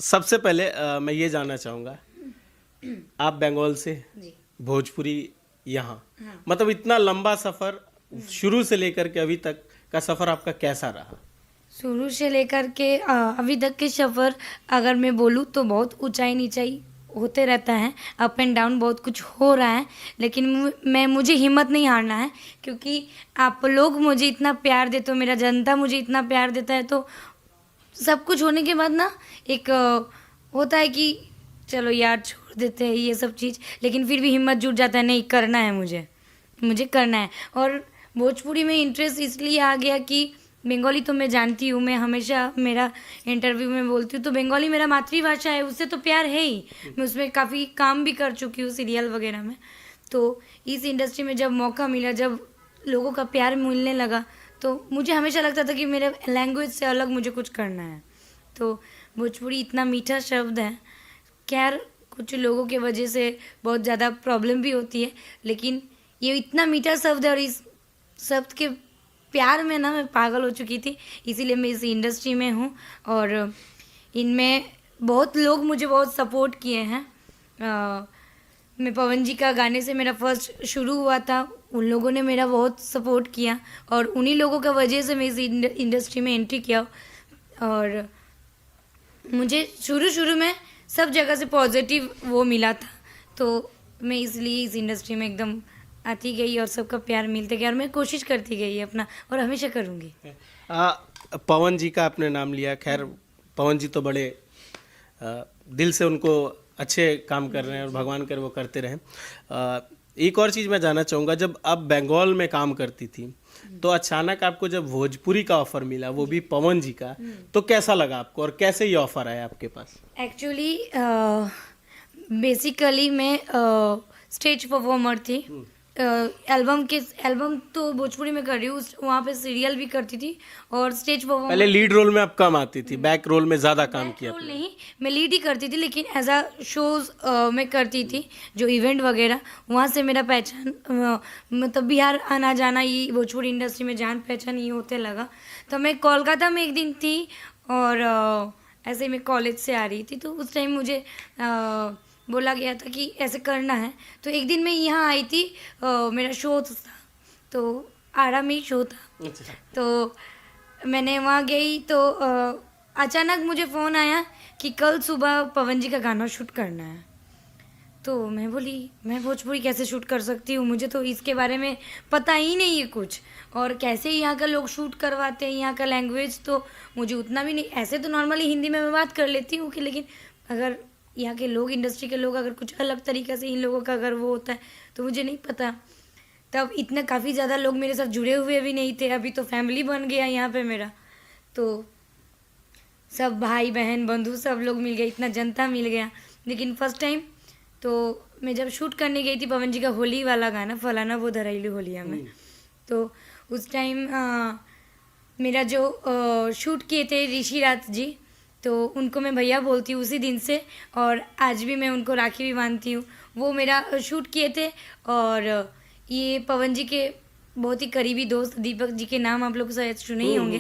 सबसे पहले मैं ये जानना चाहूँगा, आप बंगाल से, जी। भोजपुरी यहाँ, हाँ। मतलब इतना लंबा सफ़र शुरू से लेकर के अभी तक का सफ़र आपका कैसा रहा? शुरू से लेकर के अभी तक के सफ़र अगर मैं बोलूँ तो बहुत ऊंचाई नीचाई होते रहता है, अप एंड डाउन बहुत कुछ हो रहा है, लेकिन मुझे हिम्मत नहीं हारना है, क्योंकि आप लोग मुझे इतना प्यार देते हो, मेरा जनता मुझे इतना प्यार देता है, तो सब कुछ होने के बाद ना एक होता है कि चलो यार छोड़ देते हैं ये सब चीज़, लेकिन फिर भी हिम्मत जुट जाता है, नहीं करना है मुझे करना है। और भोजपुरी में इंटरेस्ट इसलिए आ गया कि बंगाली तो मैं जानती हूँ, मैं हमेशा मेरा इंटरव्यू में बोलती हूँ, तो बंगाली मेरा मातृभाषा है, उससे तो प्यार है ही। मैं उसमें काफ़ी काम भी कर चुकी हूँ सीरियल वगैरह में। तो इस इंडस्ट्री में जब मौका मिला, जब लोगों का प्यार मिलने लगा, तो मुझे हमेशा लगता था कि मेरे लैंग्वेज से अलग मुझे कुछ करना है। तो भोजपुरी इतना मीठा शब्द है, खैर कुछ लोगों के वजह से बहुत ज़्यादा प्रॉब्लम भी होती है, लेकिन ये इतना मीठा शब्द है और इस शब्द के प्यार में ना मैं पागल हो चुकी थी, इसीलिए मैं इस इंडस्ट्री में हूँ। और इनमें बहुत लोग मुझे बहुत सपोर्ट किए हैं। मैं पवन जी का गाने से मेरा फर्स्ट शुरू हुआ था, उन लोगों ने मेरा बहुत सपोर्ट किया और उन्हीं लोगों का वजह से मैं इस इंडस्ट्री में एंट्री किया। और मुझे शुरू में सब जगह से पॉजिटिव वो मिला था, तो मैं इसलिए इस इंडस्ट्री में एकदम आती गई और सबका प्यार मिलते गया और मैं कोशिश करती गई अपना, और हमेशा करूँगी। पवन जी का आपने नाम लिया, खैर पवन जी तो बड़े दिल से उनको अच्छे काम कर रहे हैं और भगवान कर वो करते रहें। एक और चीज़ मैं जानना चाहूँगा, जब आप बंगाल में काम करती थी तो अचानक आपको जब भोजपुरी का ऑफर मिला, वो भी पवन जी का, तो कैसा लगा आपको और कैसे ये ऑफर आया आपके पास? एक्चुअली बेसिकली मैं स्टेज परफॉर्मर थी। एल्बम तो भोजपुरी में कर रही हूँ, वहाँ पे सीरियल भी करती थी और स्टेज परफॉर्मर। पहले लीड रोल में आप कम आती थी, बैक रोल में ज़्यादा काम किया रोल आपने। नहीं, मैं लीड ही करती थी, लेकिन एज अ शोज मैं करती थी, जो इवेंट वगैरह, वहाँ से मेरा पहचान मतलब बिहार आना जाना, ये भोजपुरी इंडस्ट्री में जान पहचान ये होते लगा। तो मैं कोलकाता में एक दिन थी और ऐसे ही मैं कॉलेज से आ रही थी, तो उस टाइम मुझे बोला गया था कि ऐसे करना है। तो एक दिन मैं यहाँ आई थी, मेरा शो था, तो आरा में शो था, अच्छा। तो मैंने वहाँ गई तो अचानक मुझे फ़ोन आया कि कल सुबह पवन जी का गाना शूट करना है। तो मैं बोली मैं भोजपुरी कैसे शूट कर सकती हूँ, मुझे तो इसके बारे में पता ही नहीं है कुछ, और कैसे यहाँ का लोग शूट करवाते हैं, यहाँ का लैंग्वेज तो मुझे उतना भी नहीं। ऐसे तो नॉर्मली हिंदी में मैं बात कर लेती हूँ कि, लेकिन अगर यहाँ के लोग, इंडस्ट्री के लोग अगर कुछ अलग तरीके से इन लोगों का अगर वो होता है तो मुझे नहीं पता। तब इतना काफ़ी ज़्यादा लोग मेरे साथ जुड़े हुए भी नहीं थे, अभी तो फैमिली बन गया यहाँ पे मेरा, तो सब भाई बहन बंधु सब लोग मिल गए, इतना जनता मिल गया। लेकिन फर्स्ट टाइम तो मैं जब शूट करने गई थी पवन जी का होली वाला गाना, फलाना वो धराइलू होलिया में, तो उस टाइम मेरा जो शूट किए थे ऋषि राज जी, तो उनको मैं भैया बोलती हूँ उसी दिन से, और आज भी मैं उनको राखी भी बांधती हूँ। वो मेरा शूट किए थे, और ये पवन जी के बहुत ही करीबी दोस्त दीपक जी के नाम आप लोग शायद सुने ही होंगे,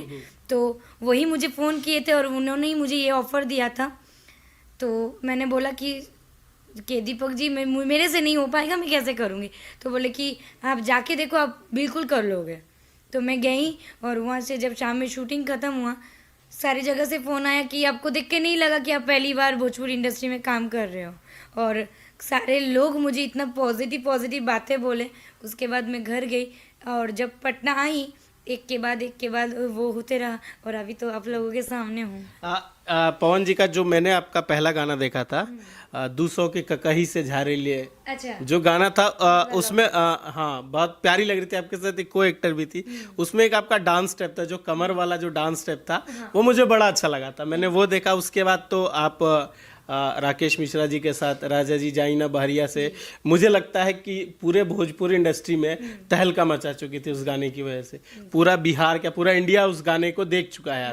तो वही मुझे फ़ोन किए थे और उन्होंने ही मुझे ये ऑफ़र दिया था। तो मैंने बोला कि दीपक जी मेरे से नहीं हो पाएगा, मैं कैसे करूँगी? तो बोले कि आप जाके देखो, आप बिल्कुल कर लोगे। तो मैं गई और वहाँ से जब शाम में शूटिंग ख़त्म हुआ, सारी जगह से फ़ोन आया कि आपको देख के नहीं लगा कि आप पहली बार भोजपुरी इंडस्ट्री में काम कर रहे हो, और सारे लोग मुझे इतना पॉजिटिव बातें बोले। उसके बाद मैं घर गई और जब पटना आई, एक के बाद वो होते रहा, और अभी तो आप लोगों के सामने हूँ। पवन जी का जो मैंने आपका पहला गाना देखा था, 200 के ककही से झारे लिए, अच्छा, जो गाना था उसमें हाँ बहुत प्यारी लग रही थी, आपके साथ एक को एक्टर भी थी, उसमें एक आपका डांस स्टेप था, जो कमर वाला जो डांस स्टेप था, वो मुझे बड़ा अच्छा लगा था, मैंने वो देखा। उसके बाद तो आप राकेश मिश्रा जी के साथ राजा जी जाइना बहरिया से, मुझे लगता है कि पूरे भोजपुरी इंडस्ट्री में तहलका मचा चुकी थी उस गाने की वजह से। पूरा बिहार क्या पूरा इंडिया उस गाने को देख चुका है।